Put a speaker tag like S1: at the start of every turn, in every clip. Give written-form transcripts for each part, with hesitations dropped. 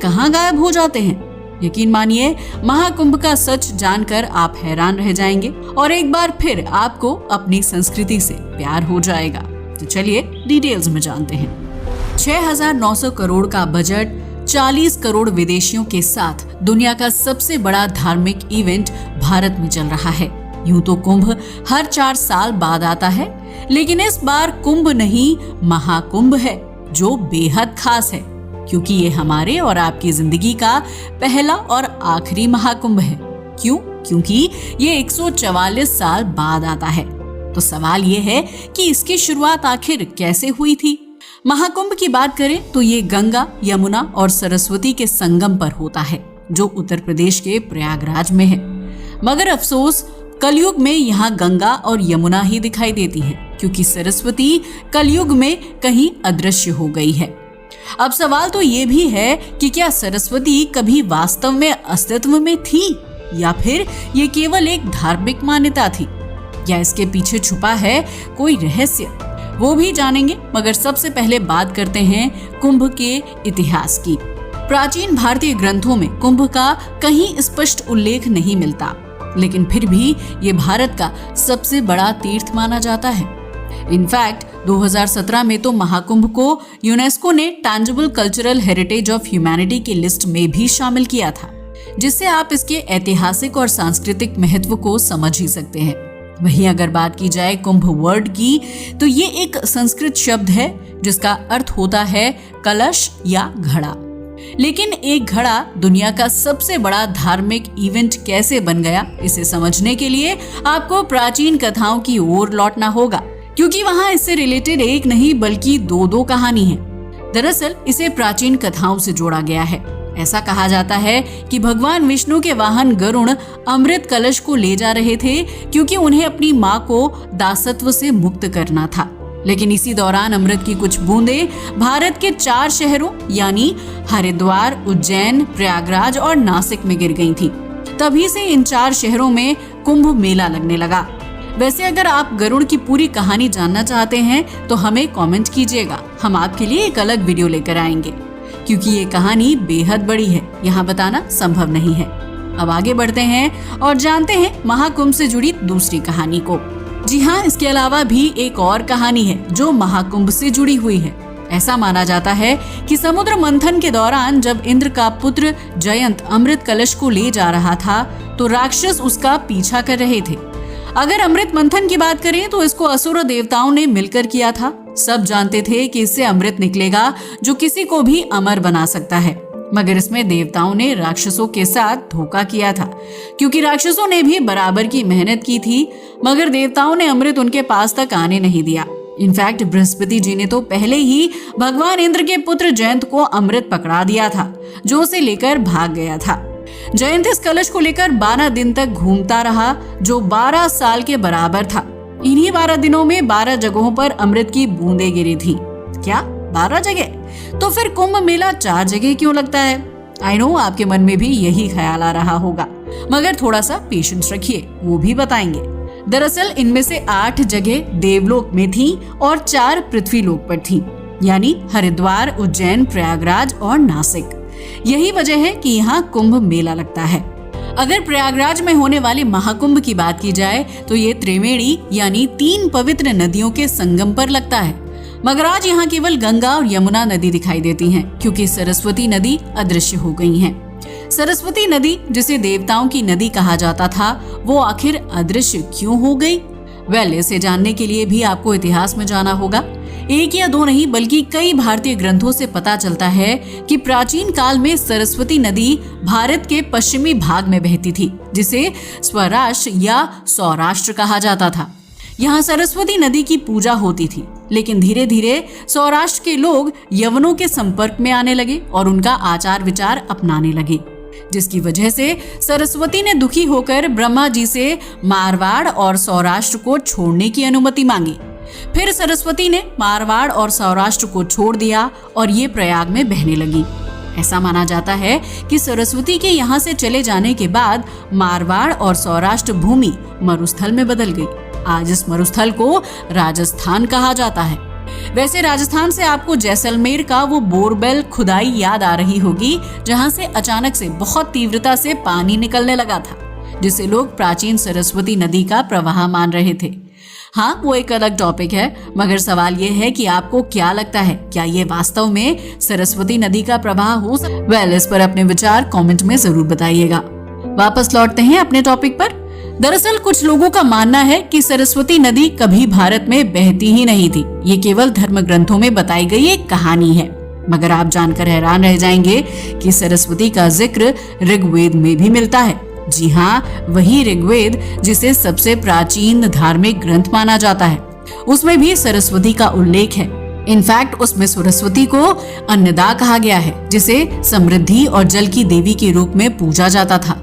S1: कहाँ गायब हो जाते हैं। यकीन मानिए, महाकुंभ का सच जानकर आप हैरान रह जाएंगे और एक बार फिर आपको अपनी संस्कृति से प्यार हो जाएगा। तो चलिए डिटेल्स में जानते हैं। 6,900 करोड़ का बजट, 40 करोड़ विदेशियों के साथ दुनिया का सबसे बड़ा धार्मिक इवेंट भारत में चल रहा है। यूं तो कुंभ हर 4 साल बाद आता है, लेकिन इस बार कुंभ नहीं महाकुंभ है, जो बेहद खास है क्योंकि ये हमारे और आपकी जिंदगी का पहला और आखिरी महाकुंभ है। क्यों? क्योंकि ये 144 साल बाद आता है। तो सवाल ये है कि इसकी शुरुआत आखिर कैसे हुई थी। महाकुंभ की बात करें तो ये गंगा, यमुना और सरस्वती के संगम पर होता है, जो उत्तर प्रदेश के प्रयागराज में है। मगर अफसोस, कलयुग में यहाँ गंगा और यमुना ही दिखाई देती है, क्योंकि सरस्वती कलयुग में कहीं अदृश्य हो गई है। अब सवाल तो ये भी है कि क्या सरस्वती कभी वास्तव में अस्तित्व में थी, या फिर ये केवल एक धार्मिक मान्यता थी, या इसके पीछे छुपा है कोई रहस्य, वो भी जानेंगे। मगर सबसे पहले बात करते हैं कुंभ के इतिहास की। प्राचीन भारतीय ग्रंथों में कुंभ का कहीं स्पष्ट उल्लेख नहीं मिलता, लेकिन फिर भी ये भारत का सबसे बड़ा तीर्थ माना जाता है। इनफैक्ट 2017 में तो महाकुंभ को यूनेस्को ने tangible cultural heritage of humanity की लिस्ट में भी शामिल किया था, जिससे आप इसके ऐतिहासिक और सांस्कृतिक महत्व को समझ ही सकते हैं। वहीं अगर बात की जाए कुंभ वर्ड की, तो ये एक संस्कृत शब्द है जिसका अर्थ होता है कलश या घड़ा। लेकिन एक घड़ा दुनिया का सबसे बड़ा धार्मिक इवेंट कैसे बन गया, इसे समझने के लिए आपको प्राचीन कथाओं की ओर लौटना होगा, क्योंकि वहां इससे रिलेटेड एक नहीं बल्कि दो कहानी है। दरअसल इसे प्राचीन कथाओं से जोड़ा गया है। ऐसा कहा जाता है कि भगवान विष्णु के वाहन गरुड़ अमृत कलश को ले जा रहे थे, क्योंकि उन्हें अपनी मां को दासत्व से मुक्त करना था। लेकिन इसी दौरान अमृत की कुछ बूंदें भारत के 4 शहरों यानी हरिद्वार, उज्जैन, प्रयागराज और नासिक में गिर गई थी। तभी से इन 4 शहरों में कुंभ मेला लगने लगा। वैसे अगर आप गरुड़ की पूरी कहानी जानना चाहते हैं तो हमें कमेंट कीजिएगा, हम आपके लिए एक अलग वीडियो लेकर आएंगे, क्योंकि ये कहानी बेहद बड़ी है, यहाँ बताना संभव नहीं है। अब आगे बढ़ते हैं और जानते हैं महाकुंभ से जुड़ी दूसरी कहानी को। जी हाँ, इसके अलावा भी एक और कहानी है जो महाकुंभ से जुड़ी हुई है। ऐसा माना जाता है कि समुद्र मंथन के दौरान जब इंद्र का पुत्र जयंत अमृत कलश को ले जा रहा था, तो राक्षस उसका पीछा कर रहे थे। अगर अमृत मंथन की बात करें तो इसको असुर देवताओं ने मिलकर किया था। सब जानते थे कि इससे अमृत निकलेगा जो किसी को भी अमर बना सकता है, मगर इसमें देवताओं ने राक्षसों के साथ धोखा किया था, क्योंकि राक्षसों ने भी बराबर की मेहनत की थी, मगर देवताओं ने अमृत उनके पास तक आने नहीं दिया। इनफैक्ट बृहस्पति जी ने तो पहले ही भगवान इंद्र के पुत्र जयंत को अमृत पकड़ा दिया था, जो उसे लेकर भाग गया था। जयंत इस कलश को लेकर 12 दिन तक घूमता रहा, जो 12 साल के बराबर था। इन्हीं 12 दिनों में 12 जगहों पर अमृत की बूंदें गिरी थी। क्या 12 जगह? तो फिर कुंभ मेला 4 जगह क्यों लगता है? आई नो आपके मन में भी यही ख्याल आ रहा होगा, मगर थोड़ा सा पेशेंस रखिए, वो भी बताएंगे। दरअसल इनमें से 8 जगह देवलोक में थी और 4 पृथ्वीलोक पर थी, यानी हरिद्वार, उज्जैन, प्रयागराज और नासिक। यही वजह है कि यहाँ कुंभ मेला लगता है। अगर प्रयागराज में होने वाले महाकुंभ की बात की जाए तो ये त्रिवेणी यानी 3 पवित्र नदियों के संगम पर लगता है, मगर आज यहाँ केवल गंगा और यमुना नदी दिखाई देती हैं, क्योंकि सरस्वती नदी अदृश्य हो गई है। सरस्वती नदी, जिसे देवताओं की नदी कहा जाता था, वो आखिर अदृश्य क्यों हो गई? इसे जानने के लिए भी आपको इतिहास में जाना होगा। 1 या 2 नहीं बल्कि कई भारतीय ग्रंथों से पता चलता है कि प्राचीन काल में सरस्वती नदी भारत के पश्चिमी भाग में बहती थी, जिसे स्वराष्ट्र या सौराष्ट्र कहा जाता था। यहाँ सरस्वती नदी की पूजा होती थी, लेकिन धीरे धीरे सौराष्ट्र के लोग यवनों के संपर्क में आने लगे और उनका आचार विचार अपनाने लगे, जिसकी वजह से सरस्वती ने दुखी होकर ब्रह्मा जी से मारवाड़ और सौराष्ट्र को छोड़ने की अनुमति मांगी। फिर सरस्वती ने मारवाड़ और सौराष्ट्र को छोड़ दिया और ये प्रयाग में बहने लगी। ऐसा माना जाता है कि सरस्वती के यहाँ से चले जाने के बाद मारवाड़ और सौराष्ट्र भूमि मरुस्थल में बदल गई। आज इस मरुस्थल को राजस्थान कहा जाता है। वैसे राजस्थान से आपको जैसलमेर का वो बोरवेल खुदाई याद आ रही होगी, जहां से अचानक से बहुत तीव्रता से पानी निकलने लगा था, जिसे लोग प्राचीन सरस्वती नदी का प्रवाह मान रहे थे। हाँ, वो एक अलग टॉपिक है, मगर सवाल ये है कि आपको क्या लगता है, क्या ये वास्तव में सरस्वती नदी का प्रवाह हो सकता है? इस पर अपने विचार कमेंट में जरूर बताइएगा। वापस लौटते हैं अपने टॉपिक पर। दरअसल कुछ लोगों का मानना है कि सरस्वती नदी कभी भारत में बहती ही नहीं थी, ये केवल धर्म ग्रंथों में बताई गई एक कहानी है। मगर आप जानकर हैरान रह जाएंगे कि सरस्वती का जिक्र ऋग्वेद में भी मिलता है। जी हाँ, वही ऋग्वेद जिसे सबसे प्राचीन धार्मिक ग्रंथ माना जाता है, उसमें भी सरस्वती का उल्लेख है। इनफैक्ट उसमें सरस्वती को अन्नदा कहा गया है, जिसे समृद्धि और जल की देवी के रूप में पूजा जाता था।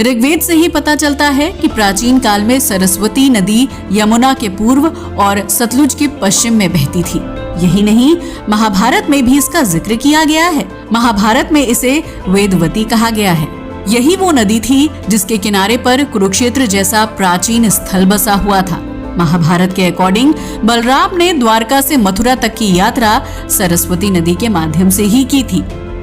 S1: ऋग्वेद से ही पता चलता है कि प्राचीन काल में सरस्वती नदी यमुना के पूर्व और सतलुज के पश्चिम में बहती थी। यही नहीं, महाभारत में भी इसका जिक्र किया गया है। महाभारत में इसे वेदवती कहा गया है। यही वो नदी थी जिसके किनारे पर कुरुक्षेत्र जैसा प्राचीन स्थल बसा हुआ था। महाभारत के अकॉर्डिंग बलराम ने द्वारका से मथुरा तक की यात्रा सरस्वती नदी के माध्यम से ही की थी।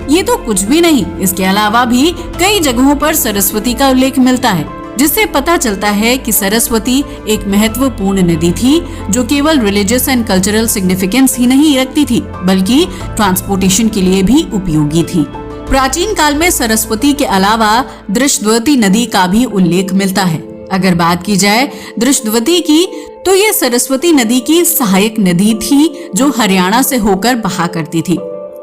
S1: ये तो कुछ भी नहीं, इसके अलावा भी कई जगहों पर सरस्वती का उल्लेख मिलता है, जिससे पता चलता है कि सरस्वती एक महत्वपूर्ण नदी थी, जो केवल रिलीजियस एंड कल्चरल सिग्निफिकेंस ही नहीं रखती थी, बल्कि ट्रांसपोर्टेशन के लिए भी उपयोगी थी। प्राचीन काल में सरस्वती के अलावा दृष्टवती नदी का भी उल्लेख मिलता है। अगर बात की जाए दृष्टवती की, तो ये सरस्वती नदी की सहायक नदी थी, जो हरियाणा से होकर बहा करती थी।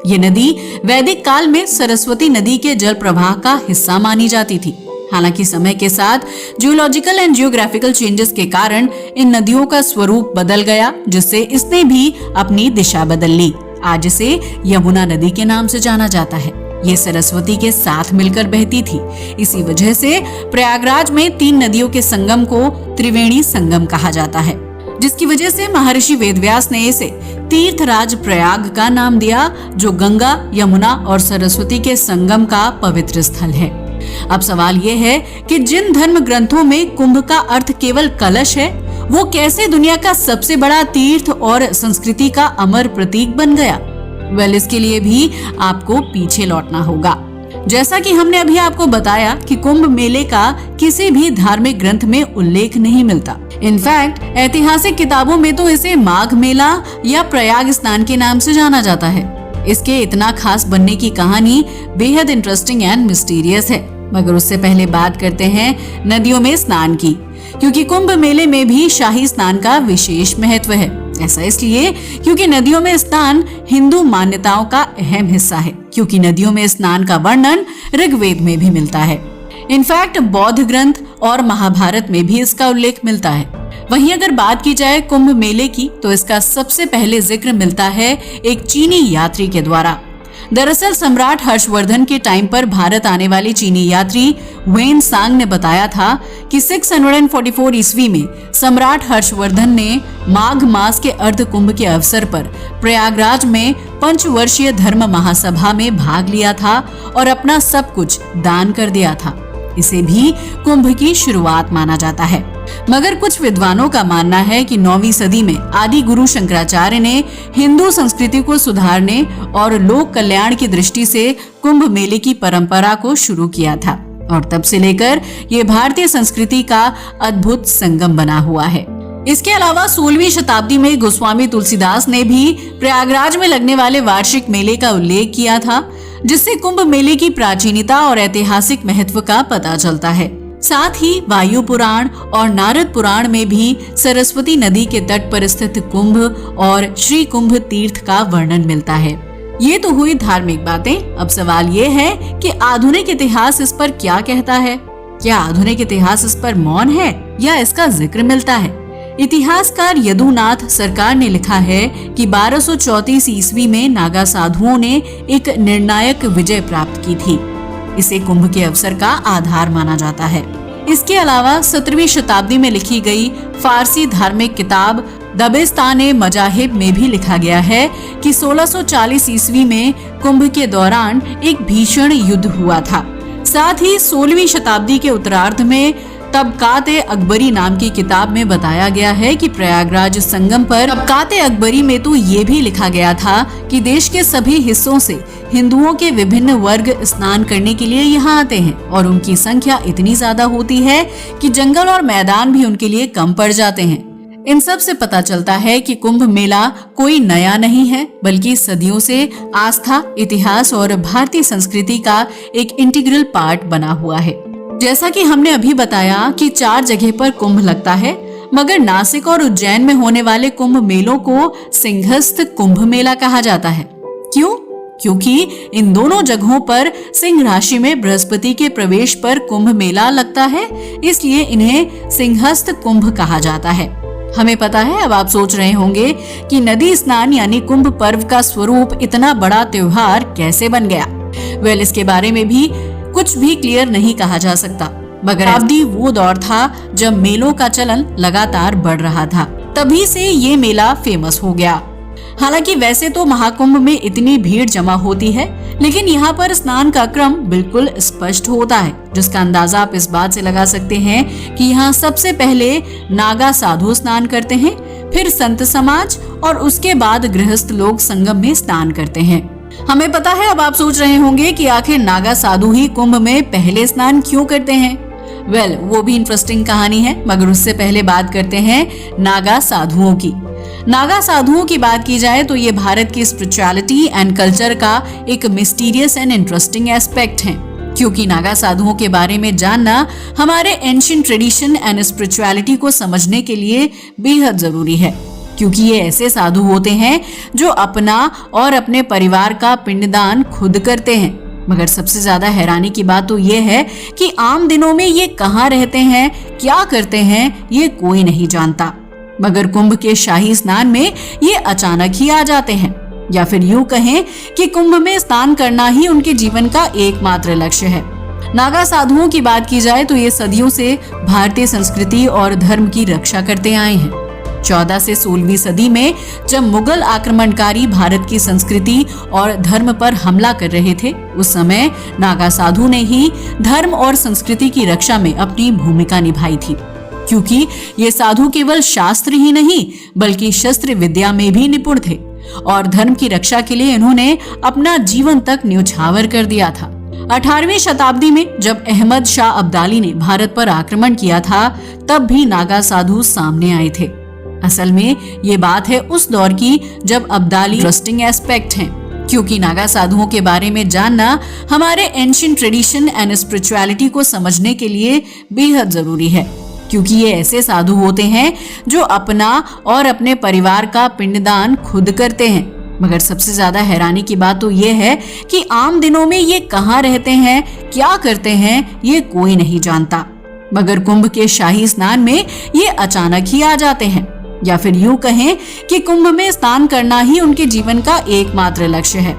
S1: ये नदी वैदिक काल में सरस्वती नदी के जल प्रवाह का हिस्सा मानी जाती थी। हालांकि समय के साथ जियोलॉजिकल एंड जियोग्राफिकल चेंजेस के कारण इन नदियों का स्वरूप बदल गया, जिससे इसने भी अपनी दिशा बदल ली। आज इसे यमुना नदी के नाम से जाना जाता है। ये सरस्वती के साथ मिलकर बहती थी। इसी वजह से प्रयागराज में 3 नदियों के संगम को त्रिवेणी संगम कहा जाता है, जिसकी वजह से महर्षि वेदव्यास ने इसे तीर्थराज प्रयाग का नाम दिया, जो गंगा, यमुना और सरस्वती के संगम का पवित्र स्थल है। अब सवाल ये है कि जिन धर्म ग्रंथों में कुंभ का अर्थ केवल कलश है, वो कैसे दुनिया का सबसे बड़ा तीर्थ और संस्कृति का अमर प्रतीक बन गया? इसके लिए भी आपको पीछे लौटना होगा। जैसा कि हमने अभी आपको बताया कि कुंभ मेले का किसी भी धार्मिक ग्रंथ में उल्लेख नहीं मिलता। इनफैक्ट ऐतिहासिक किताबों में तो इसे माघ मेला या प्रयाग स्नान के नाम से जाना जाता है। इसके इतना खास बनने की कहानी बेहद इंटरेस्टिंग एंड मिस्टीरियस है। मगर उससे पहले बात करते हैं नदियों में स्नान की, क्योंकि कुंभ मेले में भी शाही स्नान का विशेष महत्व है। ऐसा इसलिए क्योंकि नदियों में स्नान हिंदू मान्यताओं का अहम हिस्सा है, क्योंकि नदियों में स्नान का वर्णन ऋग्वेद में भी मिलता है। इनफैक्ट बौद्ध ग्रंथ और महाभारत में भी इसका उल्लेख मिलता है। वहीं अगर बात की जाए कुंभ मेले की, तो इसका सबसे पहले जिक्र मिलता है एक चीनी यात्री के द्वारा। दरअसल सम्राट हर्षवर्धन के टाइम पर भारत आने वाली चीनी यात्री वेन सांग ने बताया था कि 644 ईस्वी में सम्राट हर्षवर्धन ने माघ मास के अर्ध कुंभ के अवसर पर प्रयागराज में पंचवर्षीय धर्म महासभा में भाग लिया था और अपना सब कुछ दान कर दिया था। इसे भी कुंभ की शुरुआत माना जाता है। मगर कुछ विद्वानों का मानना है कि 9वीं सदी में आदि गुरु शंकराचार्य ने हिंदू संस्कृति को सुधारने और लोक कल्याण की दृष्टि से कुंभ मेले की परंपरा को शुरू किया था, और तब से लेकर ये भारतीय संस्कृति का अद्भुत संगम बना हुआ है। इसके अलावा 16वीं शताब्दी में गोस्वामी तुलसीदास ने भी प्रयागराज में लगने वाले वार्षिक मेले का उल्लेख किया था, जिससे कुंभ मेले की प्राचीनता और ऐतिहासिक महत्व का पता चलता है। साथ ही वायु पुराण और नारद पुराण में भी सरस्वती नदी के तट पर स्थित कुंभ और श्री कुंभ तीर्थ का वर्णन मिलता है। ये तो हुई धार्मिक बातें। अब सवाल ये है कि आधुनिक इतिहास इस पर क्या कहता है? क्या आधुनिक इतिहास इस पर मौन है या इसका जिक्र मिलता है? इतिहासकार यदुनाथ सरकार ने लिखा है कि 1234 ईस्वी में नागा साधुओं ने एक निर्णायक विजय प्राप्त की थी। इसे कुंभ के अवसर का आधार माना जाता है। इसके अलावा 17वीं शताब्दी में लिखी गई फारसी धार्मिक किताब दबिस्तान-ए मजाहिब में भी लिखा गया है कि 1640 ईस्वी में कुंभ के दौरान एक भीषण युद्ध हुआ था। साथ ही 16वीं शताब्दी के उत्तरार्ध में तबकाते अकबरी नाम की किताब में बताया गया है कि प्रयागराज संगम पर तबकाते अकबरी में तो ये भी लिखा गया था कि देश के सभी हिस्सों से हिंदुओं के विभिन्न वर्ग स्नान करने के लिए यहाँ आते हैं और उनकी संख्या इतनी ज्यादा होती है कि जंगल और मैदान भी उनके लिए कम पड़ जाते हैं। इन सब से पता चलता है कि कुंभ मेला कोई नया नहीं है, बल्कि सदियों से आस्था, इतिहास और भारतीय संस्कृति का एक इंटीग्रल पार्ट बना हुआ है। जैसा कि हमने अभी बताया कि 4 जगह पर कुंभ लगता है, मगर नासिक और उज्जैन में होने वाले कुंभ मेलों को सिंहस्थ कुंभ मेला कहा जाता है। क्यों? क्योंकि इन दोनों जगहों पर सिंह राशि में बृहस्पति के प्रवेश पर कुंभ मेला लगता है, इसलिए इन्हें सिंहस्थ कुंभ कहा जाता है। हमें पता है, अब आप सोच रहे होंगे कि नदी स्नान यानी कुंभ पर्व का स्वरूप इतना बड़ा त्योहार कैसे बन गया। वेल, इसके बारे में भी कुछ भी क्लियर नहीं कहा जा सकता, मगर अवधि वो दौर था जब मेलों का चलन लगातार बढ़ रहा था, तभी से ये मेला फेमस हो गया। हालांकि वैसे तो महाकुंभ में इतनी भीड़ जमा होती है, लेकिन यहाँ पर स्नान का क्रम बिल्कुल स्पष्ट होता है, जिसका अंदाजा आप इस बात से लगा सकते हैं कि यहाँ सबसे पहले नागा साधु स्नान करते हैं, फिर संत समाज और उसके बाद गृहस्थ लोग संगम में स्नान करते हैं। हमें पता है, अब आप सोच रहे होंगे कि आखिर नागा साधु ही कुंभ में पहले स्नान क्यों करते हैं। वेल, वो भी इंटरेस्टिंग कहानी है, मगर उससे पहले बात करते हैं नागा साधुओं की। नागा साधुओं की बात की जाए तो ये भारत की स्पिरिचुअलिटी एंड कल्चर का एक मिस्टीरियस एंड इंटरेस्टिंग एस्पेक्ट है, क्योंकि नागा साधुओं के बारे में जानना हमारे एंशिएंट ट्रेडिशन एंड स्पिरिचुअलिटी को समझने के लिए बेहद जरूरी है, क्योंकि ये ऐसे साधु होते हैं जो अपना और अपने परिवार का पिंडदान खुद करते हैं। मगर सबसे ज्यादा हैरानी की बात तो ये है कि आम दिनों में ये कहाँ रहते हैं, क्या करते हैं, ये कोई नहीं जानता। मगर कुंभ के शाही स्नान में ये अचानक ही आ जाते हैं, या फिर यूं कहें कि कुंभ में स्नान करना ही उनके जीवन का एकमात्र लक्ष्य है। नागा साधुओं की बात की जाए तो ये सदियों से भारतीय संस्कृति और धर्म की रक्षा करते आए हैं। 14 से 16वीं सदी में जब मुगल आक्रमणकारी भारत की संस्कृति और धर्म पर हमला कर रहे थे, उस समय नागा साधु ने ही धर्म और संस्कृति की रक्षा में अपनी भूमिका निभाई थी, क्योंकि ये साधु केवल शास्त्र ही नहीं बल्कि शस्त्र विद्या में भी निपुण थे और धर्म की रक्षा के लिए इन्होंने अपना जीवन तक न्योछावर कर दिया था। 18वीं शताब्दी में जब अहमद शाह अब्दाली ने भारत पर आक्रमण किया था, तब भी नागा साधु सामने आए थे। असल में ये बात है उस दौर की जब अब्दाली इंटरेस्टिंग एस्पेक्ट हैं, क्योंकि नागा साधुओं के बारे में जानना हमारे एंशिएंट ट्रेडिशन एंड स्पिरिचुअलिटी को समझने के लिए बेहद जरूरी है, क्योंकि ये ऐसे साधु होते हैं जो अपना और अपने परिवार का पिंडदान खुद करते हैं। मगर सबसे ज्यादा हैरानी की बात तो ये है कि आम दिनों में ये कहाँ रहते हैं, क्या करते हैं, ये कोई नहीं जानता। मगर कुंभ के शाही स्नान में ये अचानक ही आ जाते हैं, या फिर यूं कहें कि कुंभ में स्नान करना ही उनके जीवन का एकमात्र लक्ष्य है।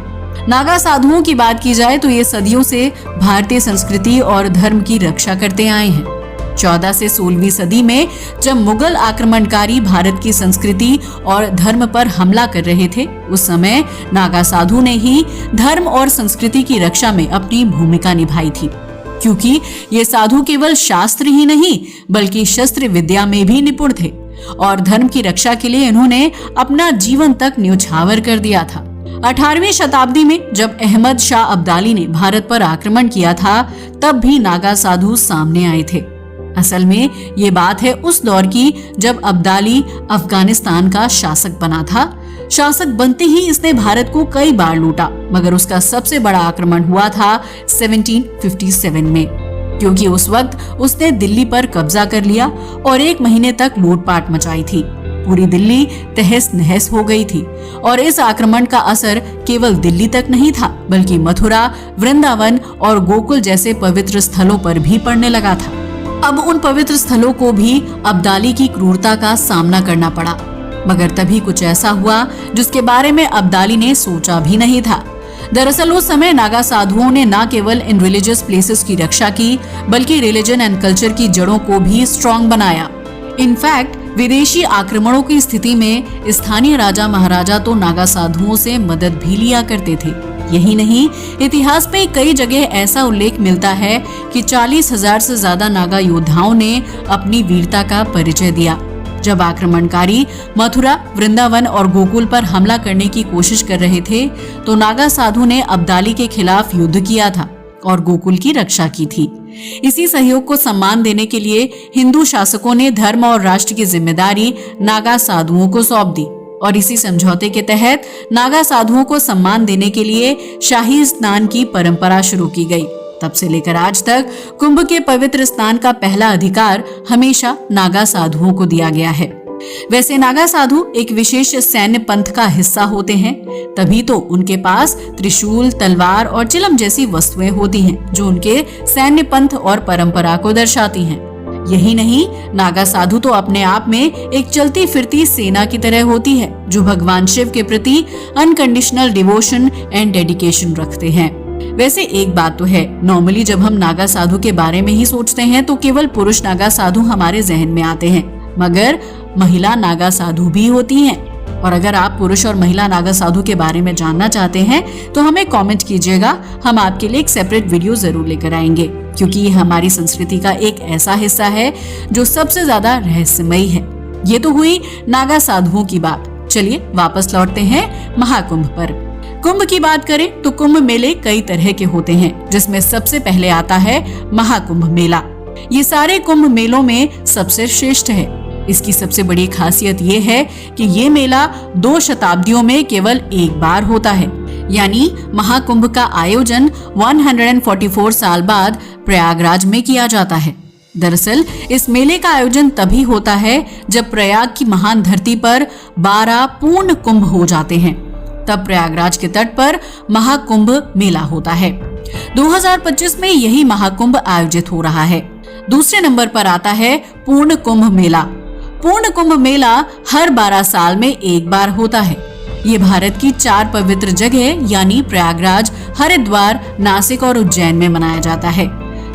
S1: नागा साधुओं की बात की जाए तो ये सदियों से भारतीय संस्कृति और धर्म की रक्षा करते आए हैं। 14 से 16वीं सदी में जब मुगल आक्रमणकारी भारत की संस्कृति और धर्म पर हमला कर रहे थे, उस समय नागा साधु ने ही धर्म और संस्कृति की रक्षा में अपनी भूमिका निभाई थी, क्योंकि ये साधु केवल शास्त्र ही नहीं बल्कि शस्त्र विद्या में भी निपुण थे और धर्म की रक्षा के लिए इन्होंने अपना जीवन तक न्योछावर कर दिया था। 18वीं शताब्दी में जब अहमद शाह अब्दाली ने भारत पर आक्रमण किया था, तब भी नागा साधु सामने आए थे। असल में ये बात है उस दौर की जब अब्दाली अफगानिस्तान का शासक बना था। शासक बनते ही इसने भारत को कई बार लूटा, मगर उसका सबसे बड़ा आक्रमण हुआ था 1757 में, क्योंकि उस वक्त उसने दिल्ली पर कब्जा कर लिया और 1 महीने तक लूटपाट मचाई थी। पूरी दिल्ली तहस नहस हो गई थी और इस आक्रमण का असर केवल दिल्ली तक नहीं था बल्कि मथुरा, वृंदावन और गोकुल जैसे पवित्र स्थलों पर भी पड़ने लगा था। अब उन पवित्र स्थलों को भी अब्दाली की क्रूरता का सामना करना पड़ा, मगर तभी कुछ ऐसा हुआ जिसके बारे में अब्दाली ने सोचा भी नहीं था। दरअसल उस समय नागा साधुओं ने न केवल इन रिलीजियस प्लेसेस की रक्षा की बल्कि रिलीजन एंड कल्चर की जड़ों को भी स्ट्रॉन्ग बनाया। इनफैक्ट विदेशी आक्रमणों की स्थिति में स्थानीय राजा महाराजा तो नागा साधुओं से मदद भी लिया करते थे। यही नहीं, इतिहास में कई जगह ऐसा उल्लेख मिलता है कि 40,000 से ज्यादा नागा योद्धाओं ने अपनी वीरता का परिचय दिया। जब आक्रमणकारी मथुरा, वृंदावन और गोकुल पर हमला करने की कोशिश कर रहे थे तो नागा साधु ने अब्दाली के खिलाफ युद्ध किया था और गोकुल की रक्षा की थी। इसी सहयोग को सम्मान देने के लिए हिंदू शासकों ने धर्म और राष्ट्र की जिम्मेदारी नागा साधुओं को सौंप दी और इसी समझौते के तहत नागा साधुओं को सम्मान देने के लिए शाही स्नान की परंपरा शुरू की गई। तब से लेकर आज तक कुंभ के पवित्र स्नान का पहला अधिकार हमेशा नागा साधुओं को दिया गया है। वैसे नागा साधु एक विशेष सैन्य पंथ का हिस्सा होते हैं, तभी तो उनके पास त्रिशूल, तलवार और चिलम जैसी वस्तुएं होती हैं, जो उनके सैन्य पंथ और परंपरा को दर्शाती हैं। यही नहीं, नागा साधु तो अपने आप में एक चलती फिरती सेना की तरह होती है, जो भगवान शिव के प्रति अनकंडीशनल डिवोशन एंड डेडिकेशन रखते हैं। वैसे एक बात तो है, नॉर्मली जब हम नागा साधु के बारे में ही सोचते हैं तो केवल पुरुष नागा साधु हमारे जहन में आते हैं, मगर महिला नागा साधु भी होती हैं। और अगर आप पुरुष और महिला नागा साधु के बारे में जानना चाहते हैं तो हमें कमेंट कीजिएगा, हम आपके लिए एक सेपरेट वीडियो जरूर लेकर आएंगे, क्योंकि ये हमारी संस्कृति का एक ऐसा हिस्सा है जो सबसे ज्यादा रहस्यमयी है। ये तो हुई नागा साधुओं की बात। चलिए वापस लौटते हैं महाकुंभ पर। कुंभ की बात करें तो कुंभ मेले कई तरह के होते हैं, जिसमें सबसे पहले आता है महाकुंभ मेला। ये सारे कुंभ मेलों में सबसे श्रेष्ठ है। इसकी सबसे बड़ी खासियत ये है कि ये मेला 2 शताब्दियों में केवल एक बार होता है, यानी महाकुंभ का आयोजन 144 साल बाद प्रयागराज में किया जाता है। दरअसल इस मेले का आयोजन तभी होता है जब प्रयाग की महान धरती पर 12 पूर्ण कुंभ हो जाते हैं, तब प्रयागराज के तट पर महाकुंभ मेला होता है। 2025 में यही महाकुंभ आयोजित हो रहा है। दूसरे नंबर पर आता है पूर्ण कुंभ मेला। पूर्ण कुंभ मेला हर 12 साल में एक बार होता है। ये भारत की 4 पवित्र जगह यानी प्रयागराज, हरिद्वार, नासिक और उज्जैन में मनाया जाता है।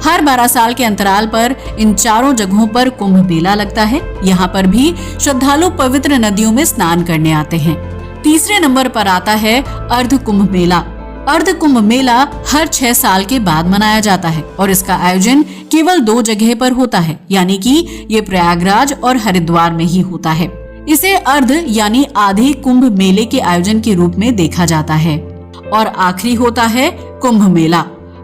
S1: हर 12 साल के अंतराल पर इन चारों जगहों पर कुंभ मेला लगता है। यहाँ पर भी श्रद्धालु पवित्र नदियों में स्नान करने आते हैं। तीसरे नंबर पर आता है अर्ध कुंभ मेला। अर्ध कुंभ मेला हर 6 साल के बाद मनाया जाता है और इसका आयोजन केवल 2 जगह पर होता है, यानी कि ये प्रयागराज और हरिद्वार में ही होता है। इसे अर्ध यानी आधे कुंभ मेले के आयोजन के रूप में देखा जाता है। और आखिरी होता है कुंभ मेला।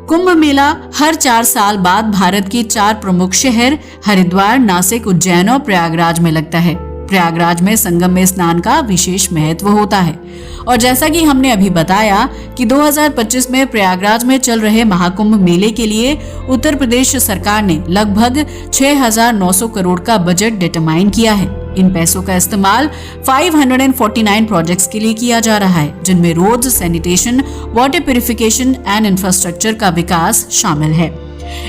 S1: कुंभ मेला हर 4 साल बाद भारत के 4 प्रमुख शहर हरिद्वार, नासिक, उज्जैन और प्रयागराज में लगता है। प्रयागराज में संगम में स्नान का विशेष महत्व होता है और जैसा कि हमने अभी बताया कि 2025 में प्रयागराज में चल रहे महाकुंभ मेले के लिए उत्तर प्रदेश सरकार ने लगभग 6,900 करोड़ का बजट डिटरमाइन किया है। इन पैसों का इस्तेमाल 549 प्रोजेक्ट्स के लिए किया जा रहा है, जिनमें roads, sanitation, water purification and infrastructure का विकास शामिल है।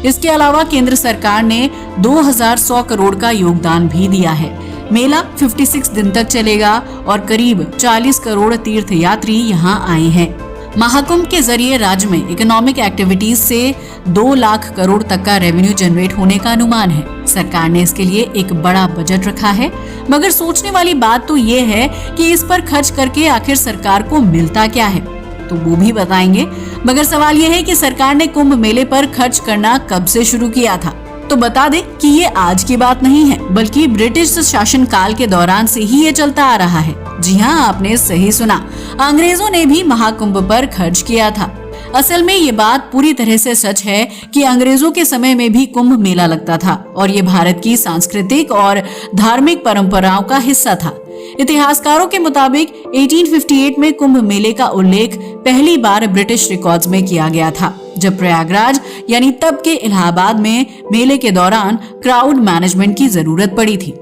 S1: इसके अलावा केंद्र सरकार ने 2,100 करोड़ का योगदान भी दिया है। मेला 56 दिन तक चलेगा और करीब 40 करोड़ तीर्थ यात्री यहाँ आए हैं। महाकुंभ के जरिए राज्य में इकोनॉमिक एक्टिविटीज से 2 लाख करोड़ तक का रेवेन्यू जनरेट होने का अनुमान है। सरकार ने इसके लिए एक बड़ा बजट रखा है, मगर सोचने वाली बात तो ये है कि इस पर खर्च करके आखिर सरकार को मिलता क्या है, तो वो भी बताएंगे। मगर सवाल ये है कि सरकार ने कुंभ मेले पर खर्च करना कब से शुरू किया था। तो बता दें कि ये आज की बात नहीं है, बल्कि ब्रिटिश शासन काल के दौरान से ही ये चलता आ रहा है। जी हाँ, आपने सही सुना, अंग्रेजों ने भी महाकुंभ पर खर्च किया था। असल में ये बात पूरी तरह से सच है कि अंग्रेजों के समय में भी कुंभ मेला लगता था और ये भारत की सांस्कृतिक और धार्मिक परंपराओं का हिस्सा था। इतिहासकारों के मुताबिक 1858 में कुंभ मेले का उल्लेख पहली बार ब्रिटिश रिकॉर्ड्स में किया गया था, जब प्रयागराज यानी तब के इलाहाबाद में मेले के दौरान क्राउड मैनेजमेंट की जरूरत पड़ी थी।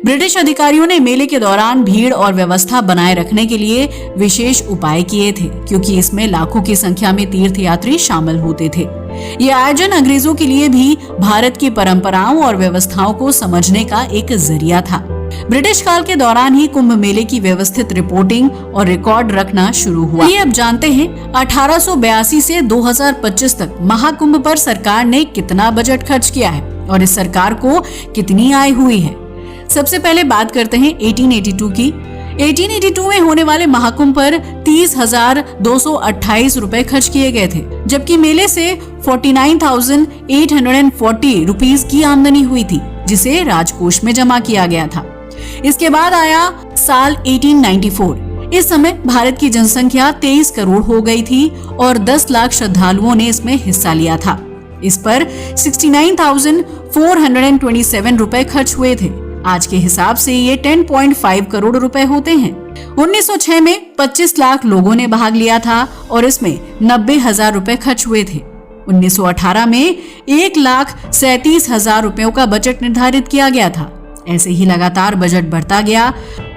S1: ब्रिटिश अधिकारियों ने मेले के दौरान भीड़ और व्यवस्था बनाए रखने के लिए विशेष उपाय किए थे, क्योंकि इसमें लाखों की संख्या में तीर्थ यात्री शामिल होते थे। ये आयोजन अंग्रेजों के लिए भी भारत की परंपराओं और व्यवस्थाओं को समझने का एक जरिया था। ब्रिटिश काल के दौरान ही कुंभ मेले की व्यवस्थित रिपोर्टिंग और रिकॉर्ड रखना शुरू हुआ। ये अब जानते हैं 1882 से 2025 तक महाकुंभ पर सरकार ने कितना बजट खर्च किया है और इस सरकार को कितनी आय हुई है। सबसे पहले बात करते हैं 1882 की। 1882 में होने वाले महाकुंभ पर 30,228 रुपए खर्च किए गए थे, जबकि मेले से 49,840 रुपीस की आमदनी हुई थी, जिसे राजकोष में जमा किया गया था। इसके बाद आया साल 1894। इस समय भारत की जनसंख्या 23 करोड़ हो गई थी और 10 लाख श्रद्धालुओं ने इसमें हिस्सा लिया था। इस पर 69,427 रुपए खर्च हुए थे। आज के हिसाब से ये 10.5 करोड़ रुपए होते हैं। 1906 में 25 लाख लोगों ने भाग लिया था और इसमें 90,000 रुपए खर्च हुए थे। 1918 में 1,37,000 रुपयों का बजट निर्धारित किया गया था। ऐसे ही लगातार बजट बढ़ता गया।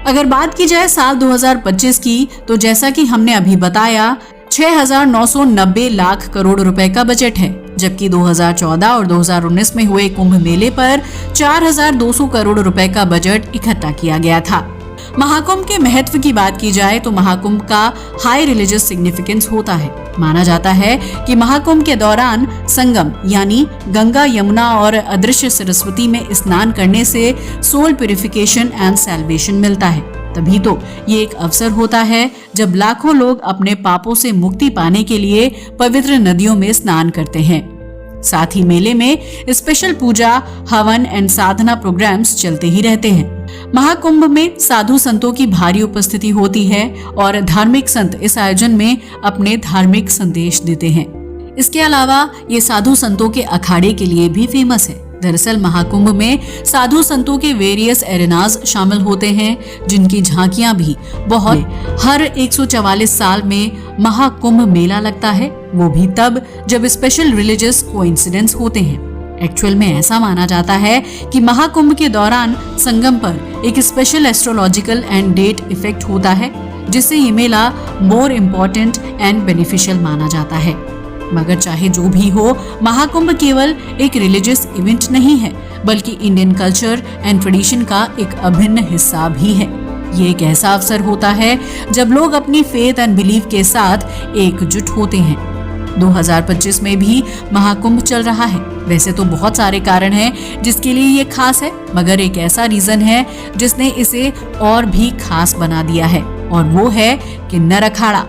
S1: अगर बात की जाए साल 2025 की, तो जैसा कि हमने अभी बताया 6,990 लाख करोड़ रुपए का बजट है, जबकि 2014 और 2019 में हुए कुंभ मेले पर 4,200 करोड़ रुपए का बजट इकट्ठा किया गया था। महाकुंभ के महत्व की बात की जाए तो महाकुंभ का हाई रिलीजियस सिग्निफिकेंस होता है। माना जाता है कि महाकुंभ के दौरान संगम यानी गंगा, यमुना और अदृश्य सरस्वती में स्नान करने से सोल प्यूरिफिकेशन एंड सैल्वेशन मिलता है। तभी तो ये एक अवसर होता है जब लाखों लोग अपने पापों से मुक्ति पाने के लिए पवित्र नदियों में स्नान करते हैं। साथ ही मेले में स्पेशल पूजा, हवन एंड साधना प्रोग्राम्स चलते ही रहते हैं। महाकुंभ में साधु संतों की भारी उपस्थिति होती है और धार्मिक संत इस आयोजन में अपने धार्मिक संदेश देते हैं। इसके अलावा ये साधु संतों के अखाड़े के लिए भी फेमस है। दरअसल महाकुंभ में साधु संतों के वेरियस एरेनाज शामिल होते हैं, जिनकी झांकियां भी बहुत हर 144 साल में महाकुंभ मेला लगता है, वो भी तब जब स्पेशल रिलीजियस कोइंसिडेंस होते हैं। एक्चुअल में ऐसा माना जाता है कि महाकुंभ के दौरान संगम पर एक special astrological and date effect होता है, जिससे ये मेला मोर इम्पोर्टेंट एंड बेनिफिशियल माना जाता है। मगर चाहे जो भी हो, महाकुंभ केवल एक रिलीजियस इवेंट नहीं है, बल्कि इंडियन कल्चर एंड ट्रेडिशन का एक अभिन्न हिस्सा भी है। ये एक ऐसा अवसर होता है जब लोग अपनी फेथ एंड बिलीफ के साथ एकजुट होते हैं। 2025 में भी महाकुंभ चल रहा है। वैसे तो बहुत सारे कारण हैं जिसके लिए ये खास है, मगर एक ऐसा रीजन है जिसने इसे और भी खास बना दिया है, और वो है किन्नर अखाड़ा।